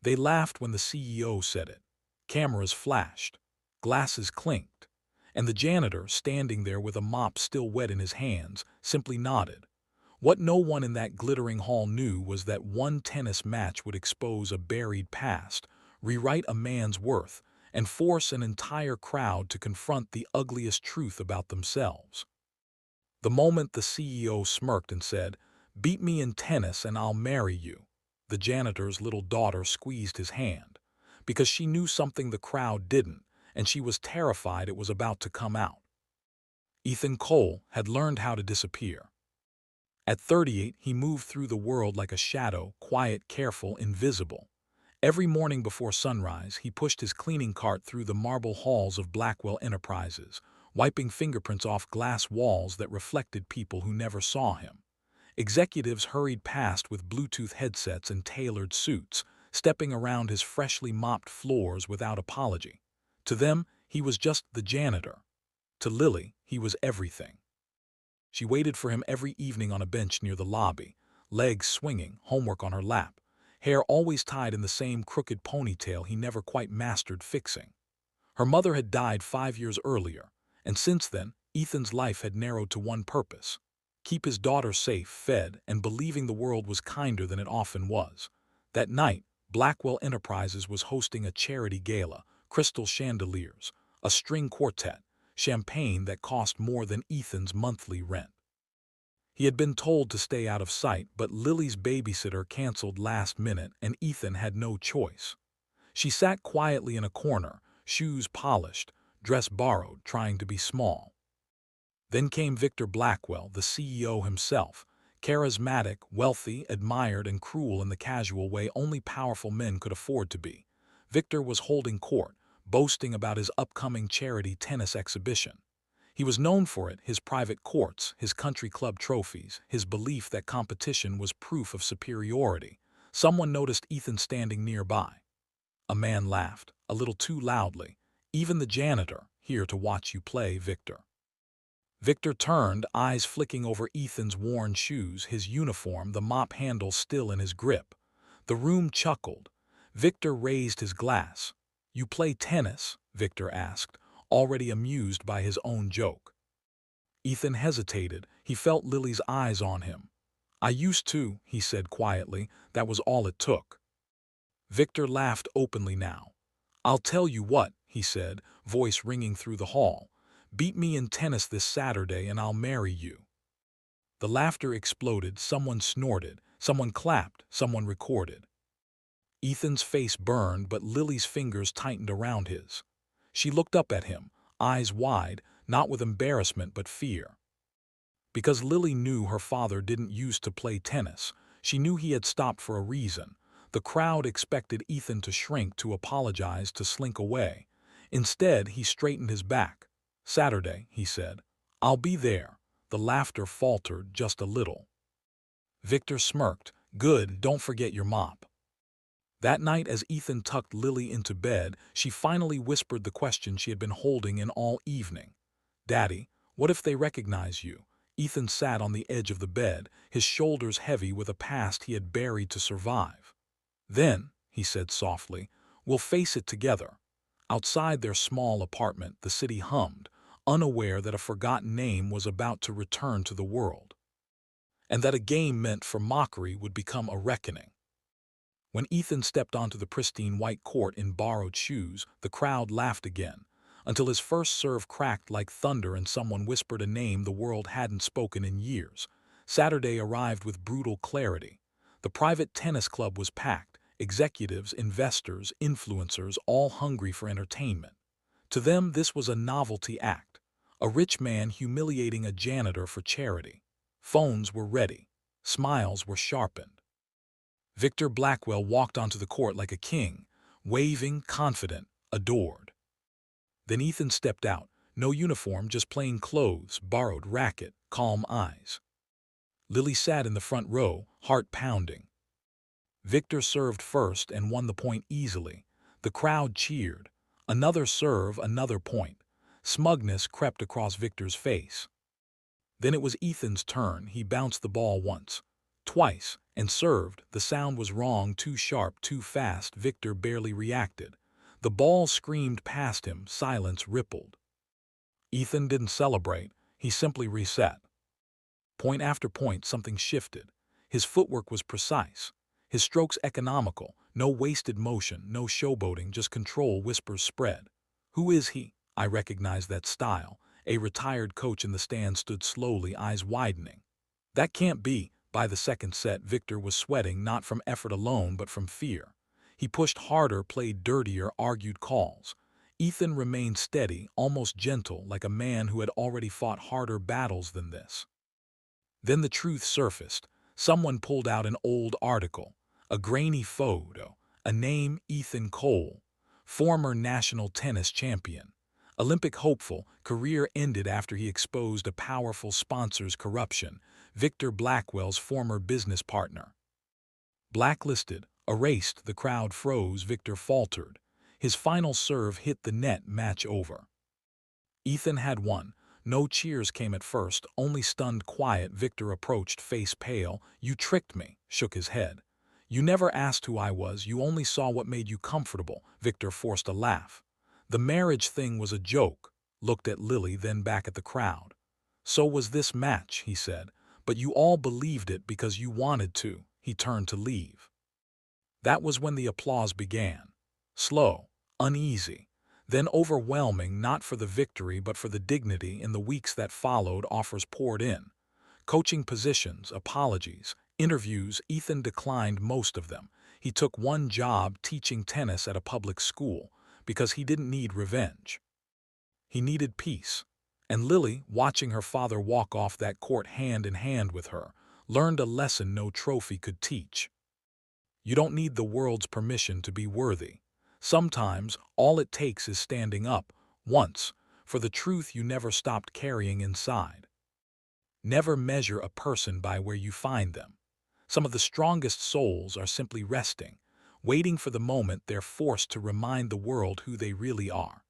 They laughed when the CEO said it. Cameras flashed. Glasses clinked. And the janitor, standing there with a mop still wet in his hands, simply nodded. What no one in that glittering hall knew was that one tennis match would expose a buried past, rewrite a man's worth, and force an entire crowd to confront the ugliest truth about themselves. The moment the CEO smirked and said, "Beat me in tennis and I'll marry you," the janitor's little daughter squeezed his hand, because she knew something the crowd didn't, and she was terrified it was about to come out. Ethan Cole had learned how to disappear. At 38, he moved through the world like a shadow, quiet, careful, invisible. Every morning before sunrise, he pushed his cleaning cart through the marble halls of Blackwell Enterprises, wiping fingerprints off glass walls that reflected people who never saw him. Executives hurried past with Bluetooth headsets and tailored suits, stepping around his freshly mopped floors without apology. To them, he was just the janitor. To Lily, he was everything. She waited for him every evening on a bench near the lobby, legs swinging, homework on her lap, hair always tied in the same crooked ponytail he never quite mastered fixing. Her mother had died 5 years earlier, and since then, Ethan's life had narrowed to one purpose: keep his daughter safe, fed, and believing the world was kinder than it often was. That night, Blackwell Enterprises was hosting a charity gala, crystal chandeliers, a string quartet, champagne that cost more than Ethan's monthly rent. He had been told to stay out of sight, but Lily's babysitter canceled last minute and Ethan had no choice. She sat quietly in a corner, shoes polished, dress borrowed, trying to be small. Then came Victor Blackwell, the CEO himself, charismatic, wealthy, admired, and cruel in the casual way only powerful men could afford to be. Victor was holding court, boasting about his upcoming charity tennis exhibition. He was known for it, his private courts, his country club trophies, his belief that competition was proof of superiority. Someone noticed Ethan standing nearby. A man laughed, a little too loudly. "Even the janitor, here to watch you play, Victor." Victor turned, eyes flicking over Ethan's worn shoes, his uniform, the mop handle still in his grip. The room chuckled. Victor raised his glass. "You play tennis?" Victor asked, already amused by his own joke. Ethan hesitated. He felt Lily's eyes on him. "I used to," he said quietly. "That was all it took." Victor laughed openly now. "I'll tell you what," he said, voice ringing through the hall. "Beat me in tennis this Saturday and I'll marry you." The laughter exploded. Someone snorted, someone clapped, someone recorded. Ethan's face burned, but Lily's fingers tightened around his. She looked up at him, eyes wide, not with embarrassment but fear. Because Lily knew her father didn't used to play tennis, she knew he had stopped for a reason. The crowd expected Ethan to shrink, to apologize, to slink away. Instead, he straightened his back. "Saturday," he said. "I'll be there." The laughter faltered just a little. Victor smirked. "Good, don't forget your mop." That night, as Ethan tucked Lily into bed, she finally whispered the question she had been holding in all evening. "Daddy, what if they recognize you?" Ethan sat on the edge of the bed, his shoulders heavy with a past he had buried to survive. "Then," he said softly, "we'll face it together." Outside their small apartment, the city hummed, unaware that a forgotten name was about to return to the world, and that a game meant for mockery would become a reckoning. When Ethan stepped onto the pristine white court in borrowed shoes, the crowd laughed again, until his first serve cracked like thunder and someone whispered a name the world hadn't spoken in years. Saturday arrived with brutal clarity. The private tennis club was packed, executives, investors, influencers, all hungry for entertainment. To them, this was a novelty act, a rich man humiliating a janitor for charity. Phones were ready. Smiles were sharpened. Victor Blackwell walked onto the court like a king, waving, confident, adored. Then Ethan stepped out, no uniform, just plain clothes, borrowed racket, calm eyes. Lily sat in the front row, heart pounding. Victor served first and won the point easily. The crowd cheered. Another serve, another point. Smugness crept across Victor's face. Then it was Ethan's turn. He bounced the ball once, twice, and served. The sound was wrong, too sharp, too fast. Victor barely reacted. The ball screamed past him, silence rippled. Ethan didn't celebrate, he simply reset. Point after point, something shifted. His footwork was precise, his strokes economical, no wasted motion, no showboating, just control. Whispers spread. Who is he? I recognized that style. A retired coach in the stand stood slowly, eyes widening. That can't be. By the second set, Victor was sweating, not from effort alone, but from fear. He pushed harder, played dirtier, argued calls. Ethan remained steady, almost gentle, like a man who had already fought harder battles than this. Then the truth surfaced. Someone pulled out an old article, a grainy photo, a name: Ethan Cole, former national tennis champion, Olympic hopeful. Career ended after he exposed a powerful sponsor's corruption. Victor Blackwell's former business partner. Blacklisted, erased. The crowd froze. Victor faltered. His final serve hit the net. Match over. Ethan had won. No cheers came at first, only stunned quiet. Victor approached, face pale. You tricked me, shook his head. You never asked who I was, you only saw what made you comfortable. Victor forced a laugh. The marriage thing was a joke. Looked at Lily, then back at the crowd. So was this match, he said, but you all believed it because you wanted to. He turned to leave. That was when the applause began. Slow, uneasy, then overwhelming, not for the victory but for the dignity. In the weeks that followed, offers poured in. Coaching positions, apologies, interviews. Ethan declined most of them. He took one job, teaching tennis at a public school, because he didn't need revenge. He needed peace. And Lily, watching her father walk off that court hand in hand with her, learned a lesson no trophy could teach. You don't need the world's permission to be worthy. Sometimes all it takes is standing up, once, for the truth you never stopped carrying inside. Never measure a person by where you find them. Some of the strongest souls are simply resting, waiting for the moment they're forced to remind the world who they really are.